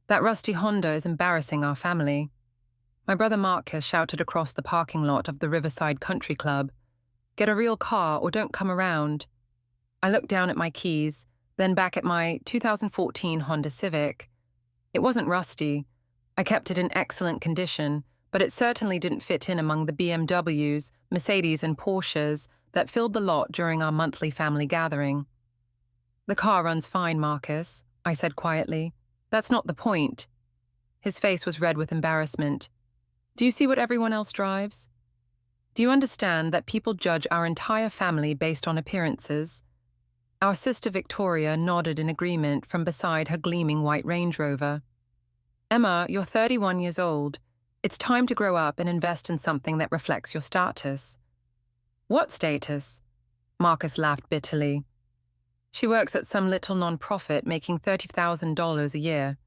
That rusty Honda is embarrassing our family. My brother Marcus shouted across the parking lot of the Riverside Country Club, "Get a real car or don't come around." I looked down at my keys, then back at my 2014 Honda Civic. It wasn't rusty. I kept it in excellent condition, but it certainly didn't fit in among the BMWs, Mercedes, and Porsches that filled the lot during our monthly family gathering. "The car runs fine, Marcus," I said quietly. "That's not the point." His face was red with embarrassment. "Do you see what everyone else drives? Do you understand that people judge our entire family based on appearances?" Our sister Victoria nodded in agreement from beside her gleaming white Range Rover. "Emma, you're 31 years old. It's time to grow up and invest in something that reflects your status." "What status?" Marcus laughed bitterly. "She works at some little non-profit making $30,000 a year.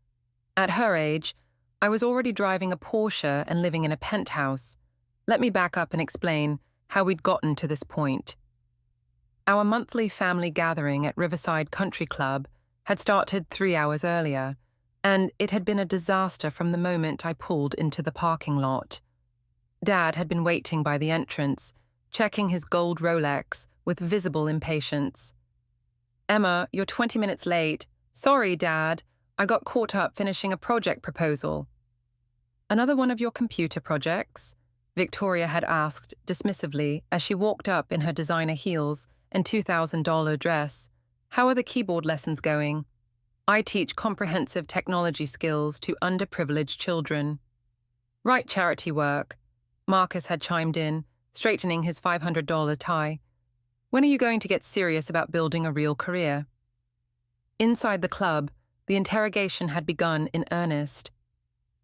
At her age, I was already driving a Porsche and living in a penthouse. Let me back up and explain how we'd gotten to this point. Our monthly family gathering at Riverside Country Club had started 3 hours earlier, and it had been a disaster from the moment I pulled into the parking lot. Dad had been waiting by the entrance, checking his gold Rolex with visible impatience. "Emma, you're 20 minutes late. Sorry, Dad. I got caught up finishing a project proposal." "Another one of your computer projects?" Victoria had asked dismissively as she walked up in her designer heels and $2,000 dress. "How are the keyboard lessons going? I teach comprehensive technology skills to underprivileged children." "Right charity work," Marcus had chimed in, straightening his $500 tie. "When are you going to get serious about building a real career?" Inside the club, the interrogation had begun in earnest.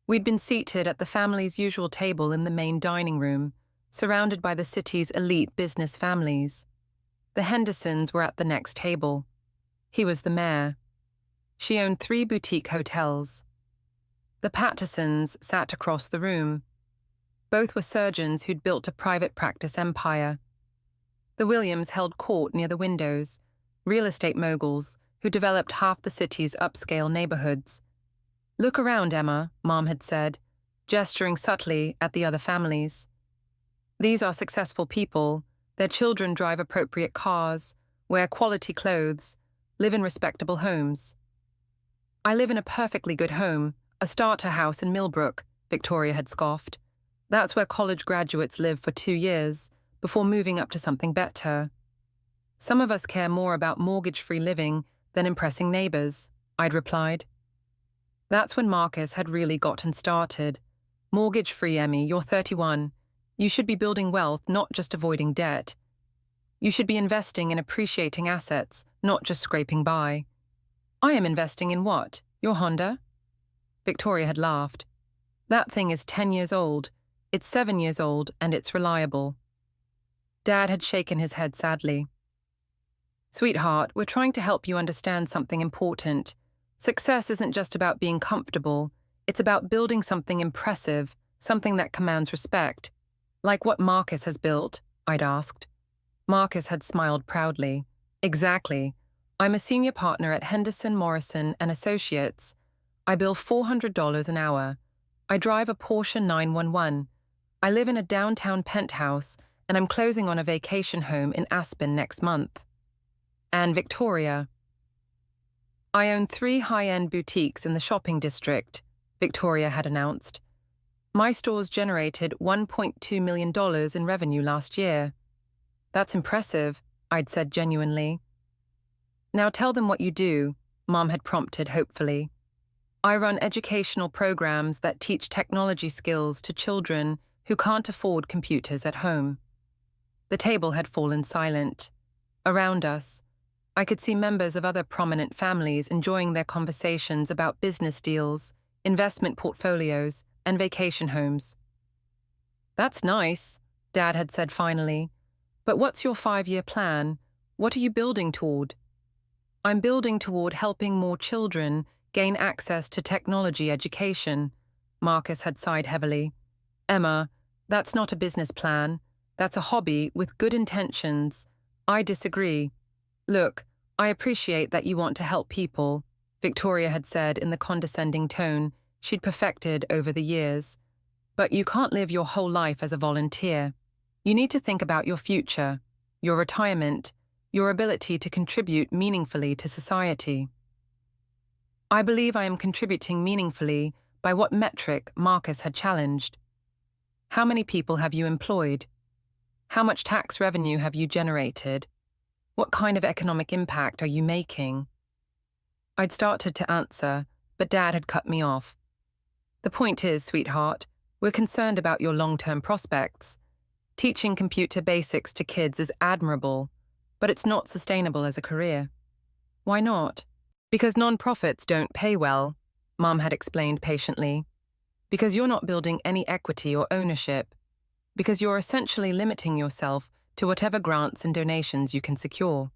We'd been seated at the family's usual table in the main dining room, surrounded by the city's elite business families. The Hendersons were at the next table. He was the mayor. She owned 3 boutique hotels. The Pattersons sat across the room. Both were surgeons who'd built a private practice empire. The Williams held court near the windows, real estate moguls who developed half the city's upscale neighborhoods. "Look around, Emma," Mom had said, gesturing subtly at the other families. "These are successful people. Their children drive appropriate cars, wear quality clothes, live in respectable homes." "I live in a perfectly good home, a starter house in Millbrook," Victoria had scoffed. "That's where college graduates live for 2 years, before moving up to something better." "Some of us care more about mortgage-free living than impressing neighbors," I'd replied. That's when Marcus had really gotten started. "Mortgage-free, Emmy, you're 31. You should be building wealth, not just avoiding debt. You should be investing in appreciating assets, not just scraping by." "I am investing in what? Your Honda?" Victoria had laughed. "That thing is 10 years old. It's 7 years old, and it's reliable." Dad had shaken his head sadly. "Sweetheart, we're trying to help you understand something important. Success isn't just about being comfortable. It's about building something impressive, something that commands respect." "Like what Marcus has built?" I'd asked. Marcus had smiled proudly. "Exactly. I'm a senior partner at Henderson, Morrison and Associates. I bill $400 an hour. I drive a Porsche 911. I live in a downtown penthouse, and I'm closing on a vacation home in Aspen next month." "And Victoria?" "I own 3 high-end boutiques in the shopping district," Victoria had announced. "My stores generated $1.2 million in revenue last year." "That's impressive," I'd said genuinely. "Now tell them what you do," Mom had prompted hopefully. "I run educational programs that teach technology skills to children who can't afford computers at home." The table had fallen silent. Around us, I could see members of other prominent families enjoying their conversations about business deals, investment portfolios, and vacation homes. "That's nice," Dad had said finally. "But what's your 5-year plan? What are you building toward?" "I'm building toward helping more children gain access to technology education," Marcus had sighed heavily. "Emma, that's not a business plan. That's a hobby with good intentions." "I disagree. Look, I appreciate that you want to help people," Victoria had said in the condescending tone she'd perfected over the years. But you can't live your whole life as a volunteer. You need to think about your future, your retirement, your ability to contribute meaningfully to society. I believe I am contributing meaningfully by what metric Marcus had challenged. How many people have you employed? How much tax revenue have you generated? What kind of economic impact are you making? I'd started to answer, but Dad had cut me off. The point is, sweetheart, we're concerned about your long-term prospects. Teaching computer basics to kids is admirable, but it's not sustainable as a career. Why not? Because non-profits don't pay well, Mom had explained patiently. Because you're not building any equity or ownership. Because you're essentially limiting yourself to whatever grants and donations you can secure.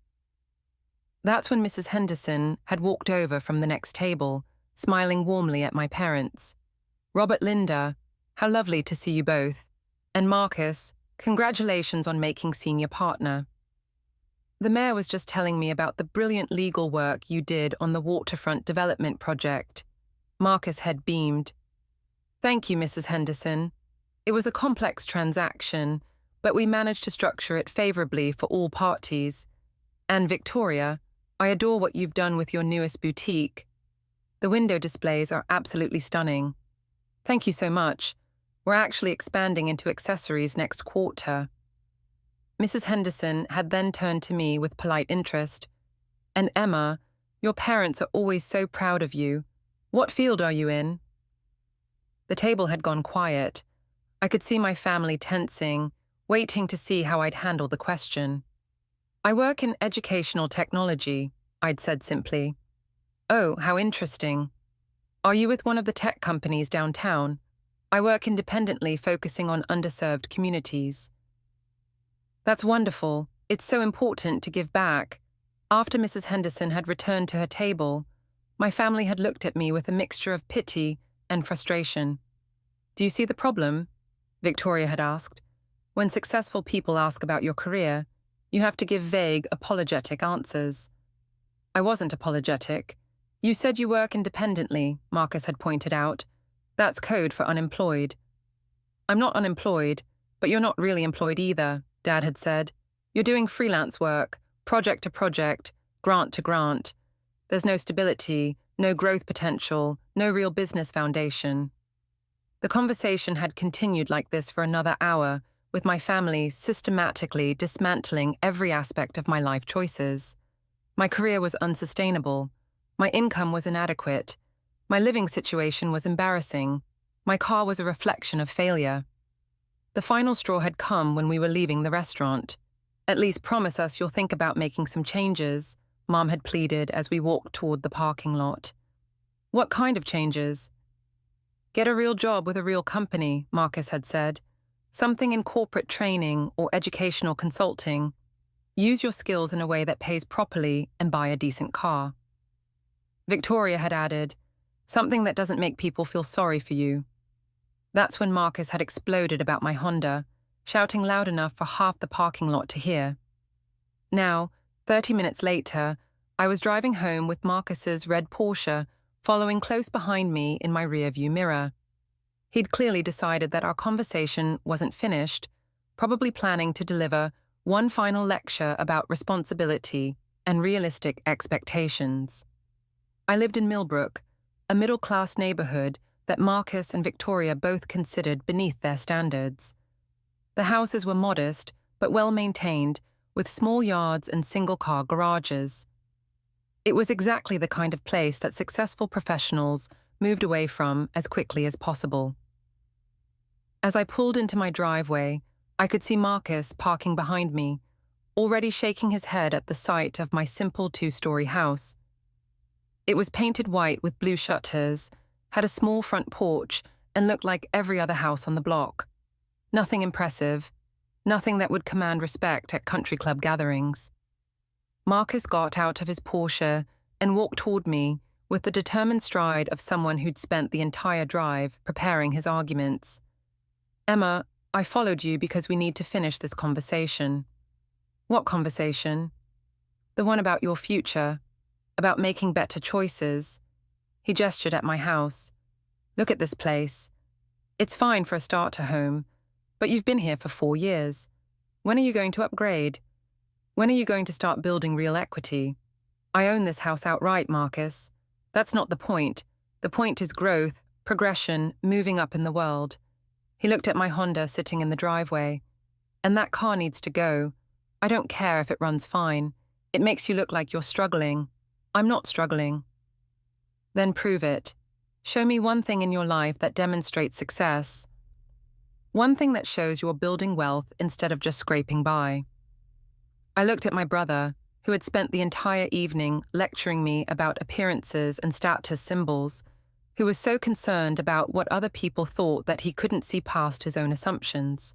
That's when Mrs. Henderson had walked over from the next table, smiling warmly at my parents. Robert, Linda, how lovely to see you both. And Marcus, congratulations on making senior partner. The mayor was just telling me about the brilliant legal work you did on the waterfront development project. Marcus had beamed. Thank you, Mrs. Henderson. It was a complex transaction, but we managed to structure it favorably for all parties. And Victoria, I adore what you've done with your newest boutique. The window displays are absolutely stunning. Thank you so much. We're actually expanding into accessories next quarter. Mrs. Henderson had then turned to me with polite interest. And Emma, your parents are always so proud of you. What field are you in? The table had gone quiet. I could see my family tensing, waiting to see how I'd handle the question. I work in educational technology, I'd said simply. Oh, how interesting. Are you with one of the tech companies downtown? I work independently, focusing on underserved communities. That's wonderful. It's so important to give back. After Mrs. Henderson had returned to her table, my family had looked at me with a mixture of pity and frustration. Do you see the problem? Victoria had asked. When successful people ask about your career, you have to give vague, apologetic answers. I wasn't apologetic. You said you work independently, Marcus had pointed out. That's code for unemployed. I'm not unemployed, but you're not really employed either, Dad had said. You're doing freelance work, project to project, grant to grant. There's no stability, no growth potential, no real business foundation. The conversation had continued like this for another hour, with my family systematically dismantling every aspect of my life choices. My career was unsustainable. My income was inadequate. My living situation was embarrassing. My car was a reflection of failure. The final straw had come when we were leaving the restaurant. At least promise us you'll think about making some changes, Mom had pleaded as we walked toward the parking lot. What kind of changes? Get a real job with a real company, Marcus had said. Something in corporate training or educational consulting. Use your skills in a way that pays properly and buy a decent car. Victoria had added, something that doesn't make people feel sorry for you. That's when Marcus had exploded about my Honda, shouting loud enough for half the parking lot to hear. Now, 30 minutes later, I was driving home with Marcus's red Porsche following close behind me in my rearview mirror. He'd clearly decided that our conversation wasn't finished, probably planning to deliver one final lecture about responsibility and realistic expectations. I lived in Millbrook, a middle-class neighborhood that Marcus and Victoria both considered beneath their standards. The houses were modest, but well-maintained, with small yards and single-car garages. It was exactly the kind of place that successful professionals moved away from as quickly as possible. As I pulled into my driveway, I could see Marcus parking behind me, already shaking his head at the sight of my simple two-story house. It was painted white with blue shutters, had a small front porch, and looked like every other house on the block. Nothing impressive, nothing that would command respect at country club gatherings. Marcus got out of his Porsche and walked toward me with the determined stride of someone who'd spent the entire drive preparing his arguments. Emma, I followed you because we need to finish this conversation. What conversation? The one about your future, about making better choices. He gestured at my house. Look at this place. It's fine for a starter home, but you've been here for 4 years. When are you going to upgrade? When are you going to start building real equity? I own this house outright, Marcus. That's not the point. The point is growth, progression, moving up in the world. He looked at my Honda sitting in the driveway. And that car needs to go. I don't care if it runs fine. It makes you look like you're struggling. I'm not struggling. Then prove it. Show me one thing in your life that demonstrates success. One thing that shows you're building wealth instead of just scraping by. I looked at my brother, who had spent the entire evening lecturing me about appearances and status symbols, who was so concerned about what other people thought that he couldn't see past his own assumptions.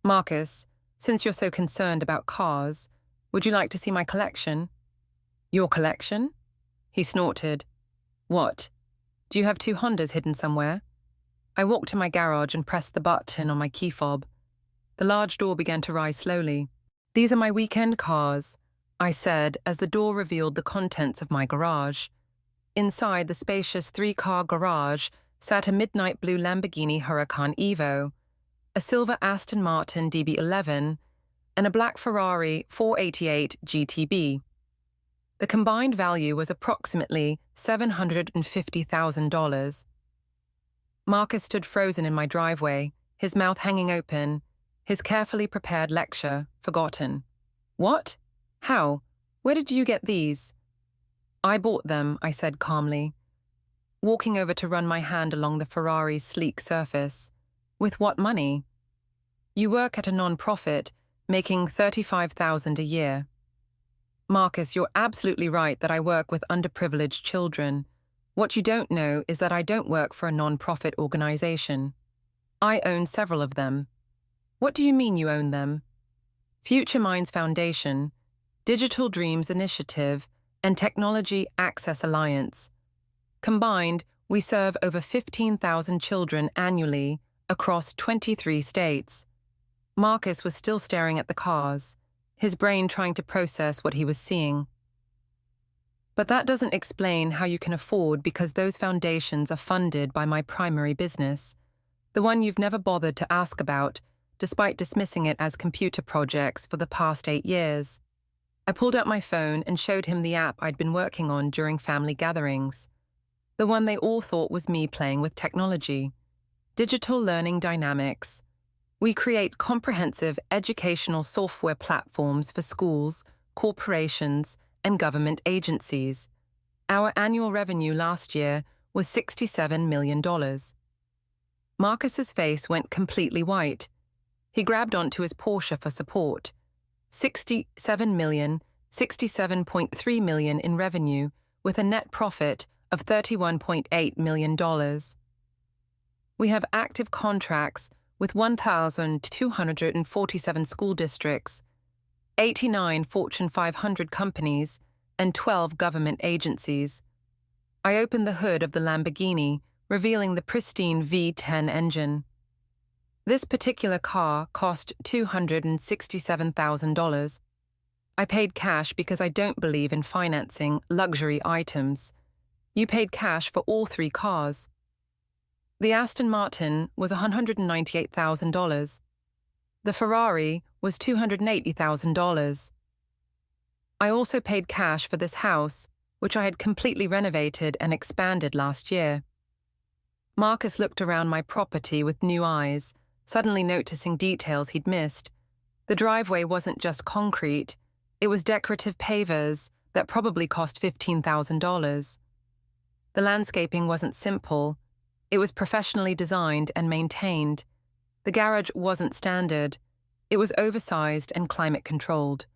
Marcus, since you're so concerned about cars, would you like to see my collection? Your collection? He snorted. What? Do you have 2 Hondas hidden somewhere? I walked to my garage and pressed the button on my key fob. The large door began to rise slowly. These are my weekend cars, I said as the door revealed the contents of my garage. Inside the spacious 3-car garage sat a midnight blue Lamborghini Huracan Evo, a silver Aston Martin DB11, and a black Ferrari 488 GTB. The combined value was approximately $750,000. Marcus stood frozen in my driveway, his mouth hanging open, his carefully prepared lecture forgotten. What? How? Where did you get these? I bought them, I said calmly, walking over to run my hand along the Ferrari's sleek surface. With what money? You work at a non-profit, making $35,000 a year. Marcus, you're absolutely right that I work with underprivileged children. What you don't know is that I don't work for a non-profit organization. I own several of them. What do you mean you own them? Future Minds Foundation, Digital Dreams Initiative, and Technology Access Alliance. Combined, we serve over 15,000 children annually across 23 states. Marcus was still staring at the cars, his brain trying to process what he was seeing. But that doesn't explain how you can afford because those foundations are funded by my primary business, the one you've never bothered to ask about, despite dismissing it as computer projects for the past 8 years. I pulled out my phone and showed him the app I'd been working on during family gatherings, the one they all thought was me playing with technology. Digital Learning Dynamics. We create comprehensive educational software platforms for schools, corporations, and government agencies. Our annual revenue last year was $67 million. Marcus's face went completely white. He grabbed onto his Porsche for support. $67.3 million in revenue, with a net profit of $31.8 million. We have active contracts with 1,247 school districts, 89 Fortune 500 companies, and 12 government agencies. I opened the hood of the Lamborghini, revealing the pristine V10 engine. This particular car cost $267,000. I paid cash because I don't believe in financing luxury items. You paid cash for all 3 cars. The Aston Martin was $198,000. The Ferrari was $280,000. I also paid cash for this house, which I had completely renovated and expanded last year. Marcus looked around my property with new eyes, suddenly noticing details he'd missed. The driveway wasn't just concrete, it was decorative pavers that probably cost $15,000. The landscaping wasn't simple. It was professionally designed and maintained. The garage wasn't standard. It was oversized and climate-controlled.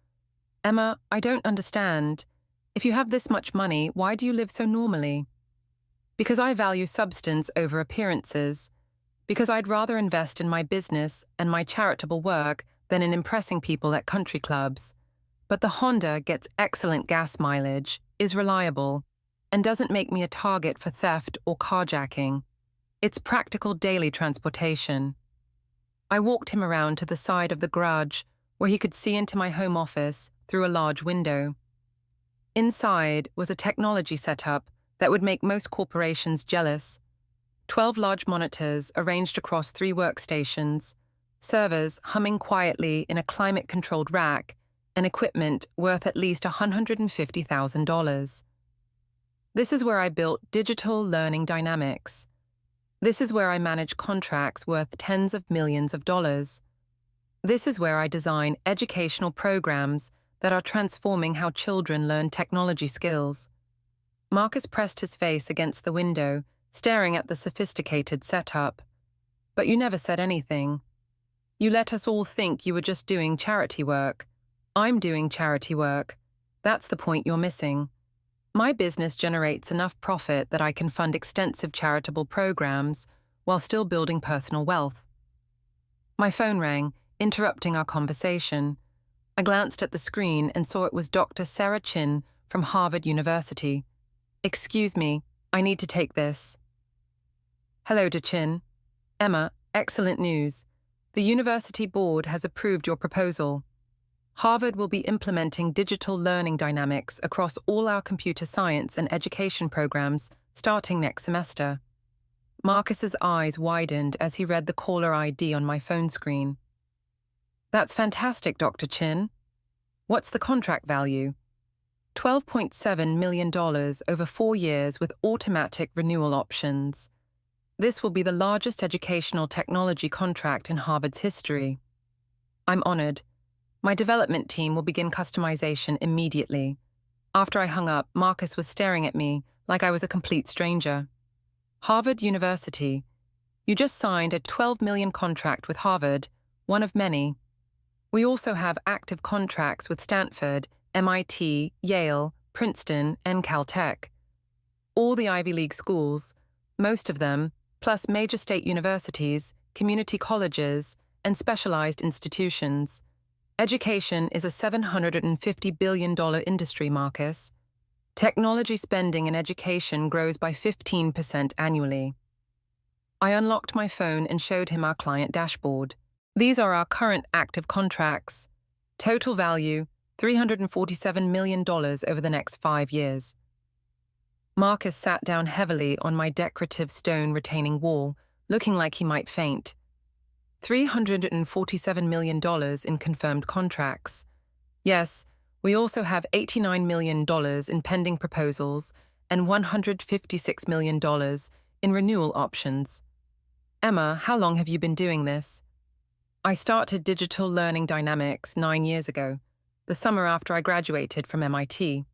Emma, I don't understand. If you have this much money, why do you live so normally? Because I value substance over appearances. Because I'd rather invest in my business and my charitable work than in impressing people at country clubs. But the Honda gets excellent gas mileage, is reliable, and doesn't make me a target for theft or carjacking. It's practical daily transportation. I walked him around to the side of the garage where he could see into my home office through a large window. Inside was a technology setup that would make most corporations jealous. 12 large monitors arranged across 3 workstations, servers humming quietly in a climate-controlled rack, and equipment worth at least $150,000. This is where I built Digital Learning Dynamics. This is where I manage contracts worth tens of millions of dollars. This is where I design educational programs that are transforming how children learn technology skills. Marcus pressed his face against the window, staring at the sophisticated setup. But you never said anything. You let us all think you were just doing charity work. I'm doing charity work. That's the point you're missing. My business generates enough profit that I can fund extensive charitable programs while still building personal wealth. My phone rang, interrupting our conversation. I glanced at the screen and saw it was Dr. Sarah Chin from Harvard University. "Excuse me, I need to take this." "Hello, Dr. Chin. Emma, excellent news. The university board has approved your proposal. Harvard will be implementing digital learning dynamics across all our computer science and education programs starting next semester." Marcus's eyes widened as he read the caller ID on my phone screen. "That's fantastic, Dr. Chin. What's the contract value?" $12.7 million over 4 years with automatic renewal options. This will be the largest educational technology contract in Harvard's history. I'm honored. My development team will begin customization immediately. After I hung up, Marcus was staring at me like I was a complete stranger. "Harvard University. You just signed a $12 million contract with Harvard, one of many. We also have active contracts with Stanford, MIT, Yale, Princeton, and Caltech. All the Ivy League schools, most of them, plus major state universities, community colleges, and specialized institutions. Education is a $750 billion industry, Marcus. Technology spending in education grows by 15% annually." I unlocked my phone and showed him our client dashboard. These are our current active contracts. Total value, $347 million over the next 5 years. Marcus sat down heavily on my decorative stone retaining wall, looking like he might faint. $347 million in confirmed contracts. Yes, we also have $89 million in pending proposals and $156 million in renewal options. "Emma, how long have you been doing this?" "I started Digital Learning Dynamics 9 years ago, the summer after I graduated from MIT.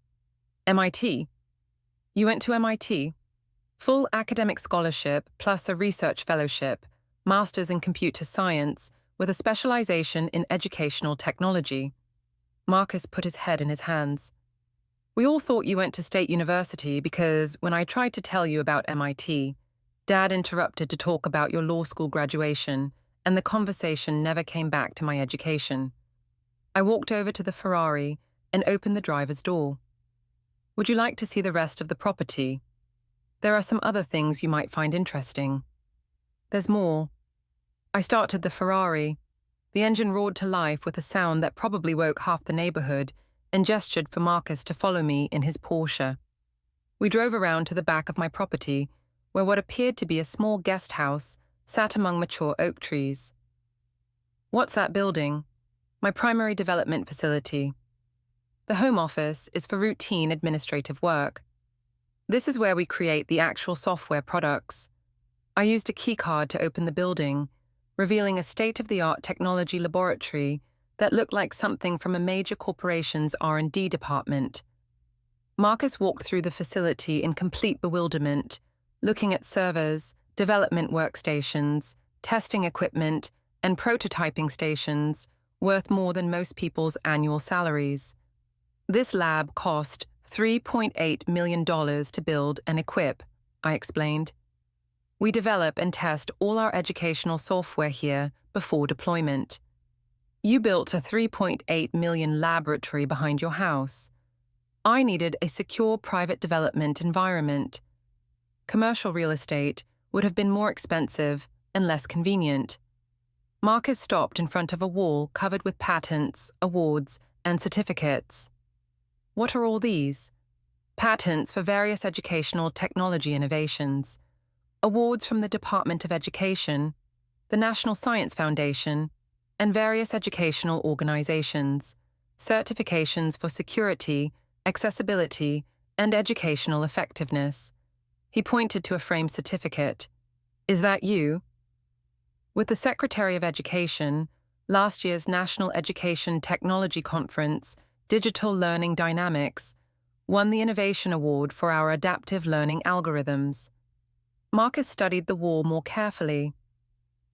"MIT? You went to MIT? Full academic scholarship plus a research fellowship, master's in computer science with a specialization in educational technology." Marcus put his head in his hands. "We all thought you went to State University because when I tried to tell you about MIT, Dad interrupted to talk about your law school graduation, and the conversation never came back to my education." I walked over to the Ferrari and opened the driver's door. "Would you like to see the rest of the property? There are some other things you might find interesting." "There's more." I started the Ferrari. The engine roared to life with a sound that probably woke half the neighborhood and gestured for Marcus to follow me in his Porsche. We drove around to the back of my property, where what appeared to be a small guest house sat among mature oak trees. "What's that building?" "My primary development facility. The home office is for routine administrative work. This is where we create the actual software products. I used a keycard to open the building, revealing a state-of-the-art technology laboratory that looked like something from a major corporation's R&D department. Marcus walked through the facility in complete bewilderment, looking at servers, development workstations, testing equipment, and prototyping stations worth more than most people's annual salaries. This lab cost $3.8 million to build and equip, I explained. We develop and test all our educational software here before deployment. You built a $3.8 million laboratory behind your house. I needed a secure private development environment. Commercial real estate would have been more expensive and less convenient. Marcus stopped in front of a wall covered with patents, awards, and certificates. What are all these? patents for various educational technology innovations, awards from the Department of Education, the National Science Foundation, and various educational organizations, certifications for security, accessibility, and educational effectiveness. He pointed to a framed certificate. Is that you? With the Secretary of Education, last year's National Education Technology Conference, Digital Learning Dynamics, won the Innovation Award for our adaptive learning algorithms. Marcus studied the wall more carefully,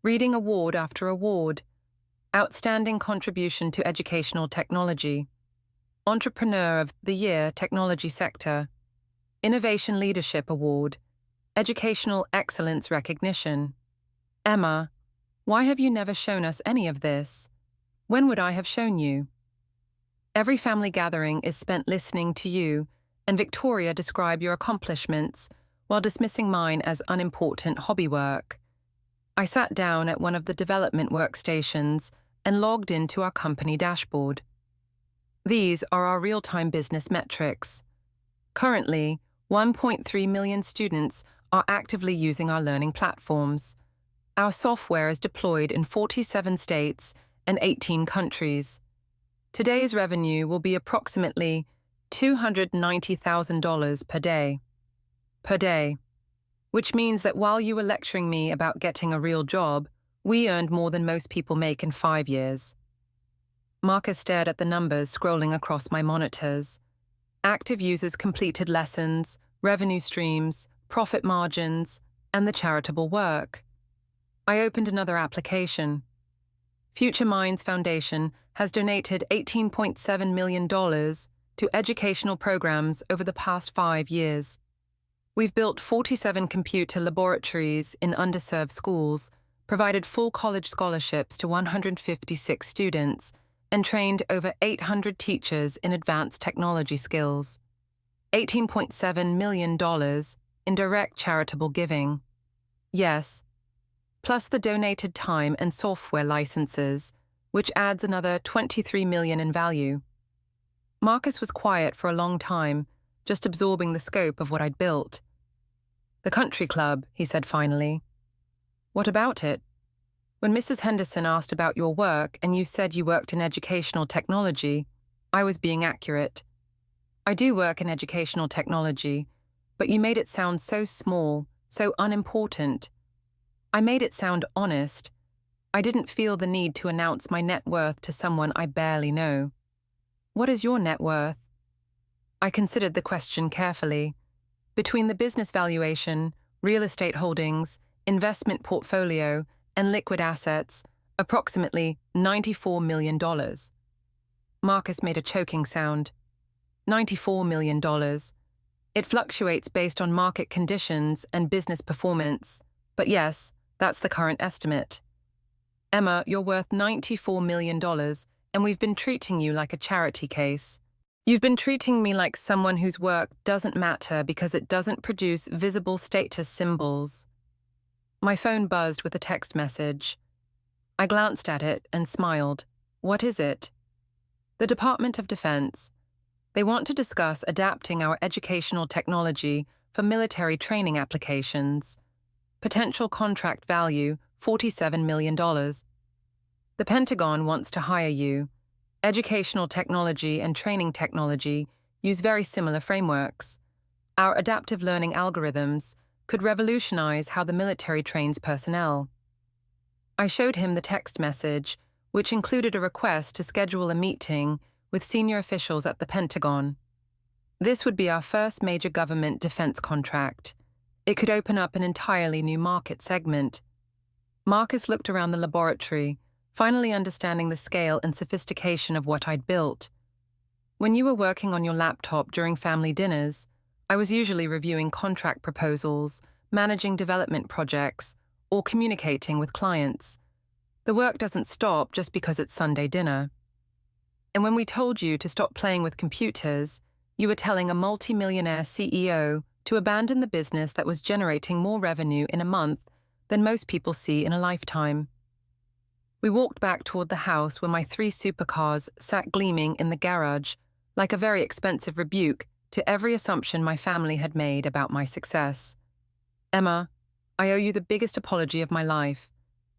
reading award after award: Outstanding Contribution to Educational Technology, Entrepreneur of the Year Technology Sector, Innovation Leadership Award, Educational Excellence Recognition. Emma, why have you never shown us any of this? When would I have shown you? Every family gathering is spent listening to you and Victoria describe your accomplishments while dismissing mine as unimportant hobby work. I sat down at one of the development workstations and logged into our company dashboard. These are our real-time business metrics. Currently, 1.3 million students are actively using our learning platforms. Our software is deployed in 47 states and 18 countries. Today's revenue will be approximately $290,000 per day. Per day. Which means that while you were lecturing me about getting a real job, we earned more than most people make in 5 years. Marcus stared at the numbers scrolling across my monitors. Active users completed lessons, revenue streams, profit margins, and the charitable work. I opened another application. Future Minds Foundation has donated $18.7 million to educational programs over the past 5 years. We've built 47 computer laboratories in underserved schools, provided full college scholarships to 156 students, and trained over 800 teachers in advanced technology skills. $18.7 million in direct charitable giving. Yes, plus the donated time and software licenses, which adds another $23 million in value. Marcus was quiet for a long time, just absorbing the scope of what I'd built. The country club, he said finally. What about it? When Mrs. Henderson asked about your work and you said you worked in educational technology, I was being accurate. I do work in educational technology, but you made it sound so small, so unimportant. I made it sound honest. I didn't feel the need to announce my net worth to someone I barely know. What is your net worth? I considered the question carefully. Between the business valuation, real estate holdings, investment portfolio, and liquid assets, approximately $94 million. Marcus made a choking sound. $94 million. It fluctuates based on market conditions and business performance, but yes, that's the current estimate. Emma, you're worth $94 million, and we've been treating you like a charity case. You've been treating me like someone whose work doesn't matter because it doesn't produce visible status symbols. My phone buzzed with a text message. I glanced at it and smiled. What is it? The Department of Defense. They want to discuss adapting our educational technology for military training applications. Potential contract value, $47 million. The Pentagon wants to hire you. Educational technology and training technology use very similar frameworks. Our adaptive learning algorithms could revolutionize how the military trains personnel. I showed him the text message, which included a request to schedule a meeting with senior officials at the Pentagon. This would be our first major government defense contract. It could open up an entirely new market segment. Marcus looked around the laboratory, finally understanding the scale and sophistication of what I'd built. When you were working on your laptop during family dinners, I was usually reviewing contract proposals, managing development projects, or communicating with clients. The work doesn't stop just because it's Sunday dinner. And when we told you to stop playing with computers, you were telling a multi-millionaire CEO to abandon the business that was generating more revenue in a month than most people see in a lifetime. We walked back toward the house where my 3 supercars sat gleaming in the garage, like a very expensive rebuke to every assumption my family had made about my success. Emma, I owe you the biggest apology of my life.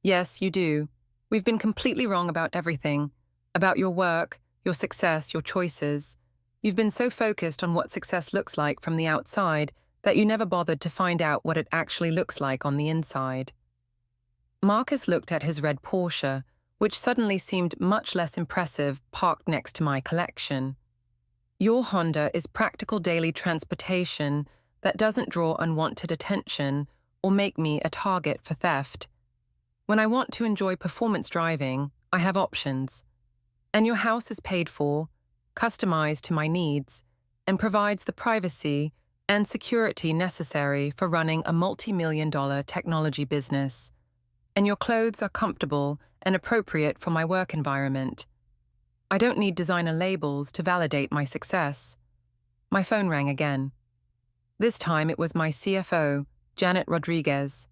Yes, you do. We've been completely wrong about everything. About your work, your success, your choices. You've been so focused on what success looks like from the outside that you never bothered to find out what it actually looks like on the inside. Marcus looked at his red Porsche, which suddenly seemed much less impressive parked next to my collection. Your Honda is practical daily transportation that doesn't draw unwanted attention or make me a target for theft. When I want to enjoy performance driving, I have options. And your house is paid for, customized to my needs, and provides the privacy and security necessary for running a multi-million-dollar technology business. And your clothes are comfortable and appropriate for my work environment. I don't need designer labels to validate my success. My phone rang again. This time it was my CFO, Janet Rodriguez.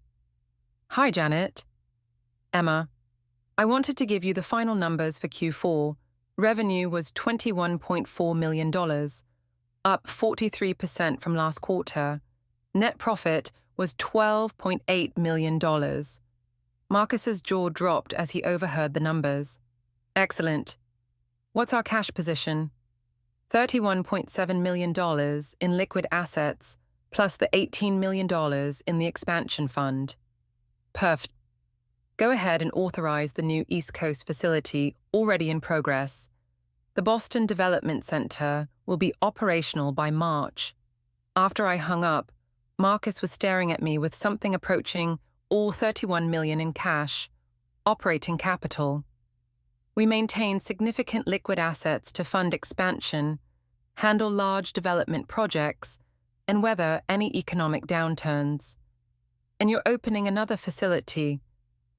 Hi, Janet. Emma, I wanted to give you the final numbers for Q4. Revenue was $21.4 million, up 43% from last quarter. Net profit was $12.8 million. Marcus's jaw dropped as he overheard the numbers. Excellent. What's our cash position? $31.7 million in liquid assets, plus the $18 million in the expansion fund. Perfect. Go ahead and authorize the new East Coast facility already in progress. The Boston Development Center will be operational by March. After I hung up, Marcus was staring at me with something approaching all $31 million in cash, operating capital. We maintain significant liquid assets to fund expansion, handle large development projects, and weather any economic downturns. And you're opening another facility,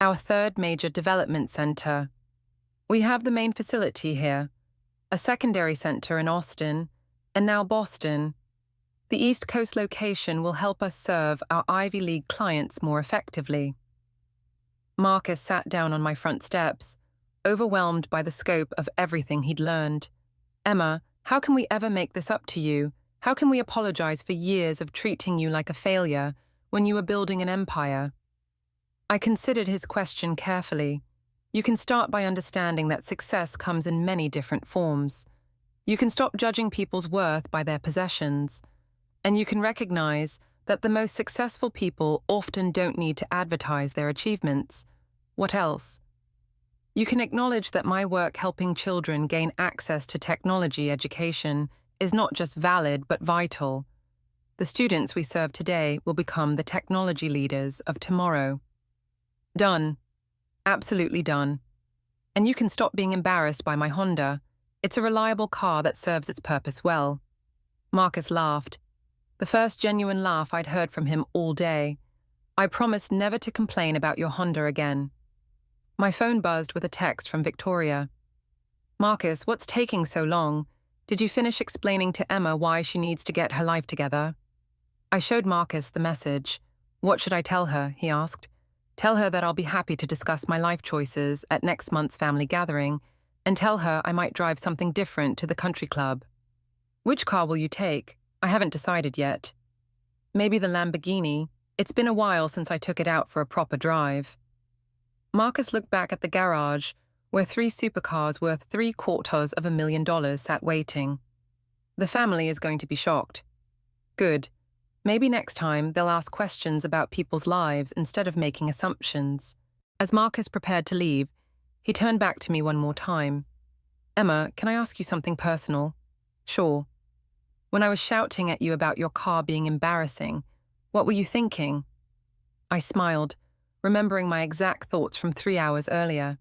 our third major development center. We have the main facility here, a secondary center in Austin, and now Boston. The East Coast location will help us serve our Ivy League clients more effectively. Marcus sat down on my front steps, overwhelmed by the scope of everything he'd learned. Emma, how can we ever make this up to you? How can we apologize for years of treating you like a failure when you were building an empire? I considered his question carefully. You can start by understanding that success comes in many different forms. You can stop judging people's worth by their possessions. And you can recognize that the most successful people often don't need to advertise their achievements. What else? You can acknowledge that my work helping children gain access to technology education is not just valid but vital. The students we serve today will become the technology leaders of tomorrow. Done. Absolutely done. And you can stop being embarrassed by my Honda. It's a reliable car that serves its purpose well. Marcus laughed. The first genuine laugh I'd heard from him all day. I promised never to complain about your Honda again. My phone buzzed with a text from Victoria. Marcus, what's taking so long? Did you finish explaining to Emma why she needs to get her life together? I showed Marcus the message. What should I tell her? He asked. Tell her that I'll be happy to discuss my life choices at next month's family gathering, and tell her I might drive something different to the country club. Which car will you take? I haven't decided yet. Maybe the Lamborghini. It's been a while since I took it out for a proper drive. Marcus looked back at the garage, where 3 supercars worth $750,000 sat waiting. The family is going to be shocked. Good. Maybe next time they'll ask questions about people's lives instead of making assumptions. As Marcus prepared to leave, he turned back to me one more time. Emma, can I ask you something personal? Sure. When I was shouting at you about your car being embarrassing, what were you thinking? I smiled, remembering my exact thoughts from 3 hours earlier.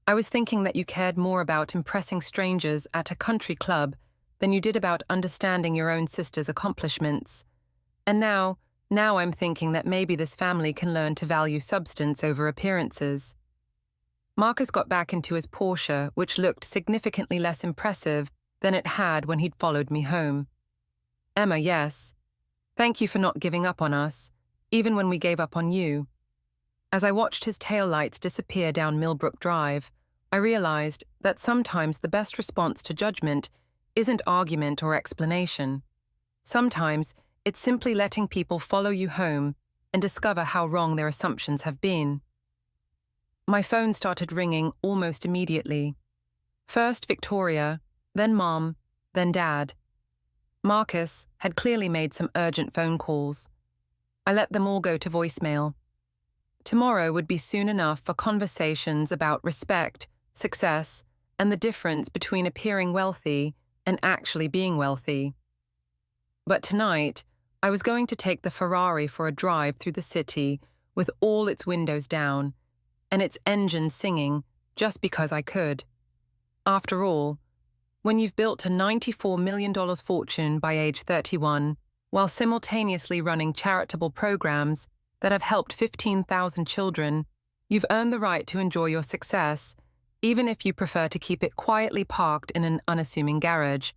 I was thinking that you cared more about impressing strangers at a country club than you did about understanding your own sister's accomplishments. And now I'm thinking that maybe this family can learn to value substance over appearances. Marcus got back into his Porsche, which looked significantly less impressive than it had when he'd followed me home. Emma, yes. Thank you for not giving up on us, even when we gave up on you. As I watched his taillights disappear down Millbrook Drive, I realized that sometimes the best response to judgment isn't argument or explanation. Sometimes it's simply letting people follow you home and discover how wrong their assumptions have been. My phone started ringing almost immediately. First Victoria, then Mom, then Dad. Marcus had clearly made some urgent phone calls. I let them all go to voicemail. Tomorrow would be soon enough for conversations about respect, success, and the difference between appearing wealthy and actually being wealthy. But tonight, I was going to take the Ferrari for a drive through the city with all its windows down and its engine singing just because I could. After all, when you've built a $94 million fortune by age 31, while simultaneously running charitable programs that have helped 15,000 children, you've earned the right to enjoy your success, even if you prefer to keep it quietly parked in an unassuming garage.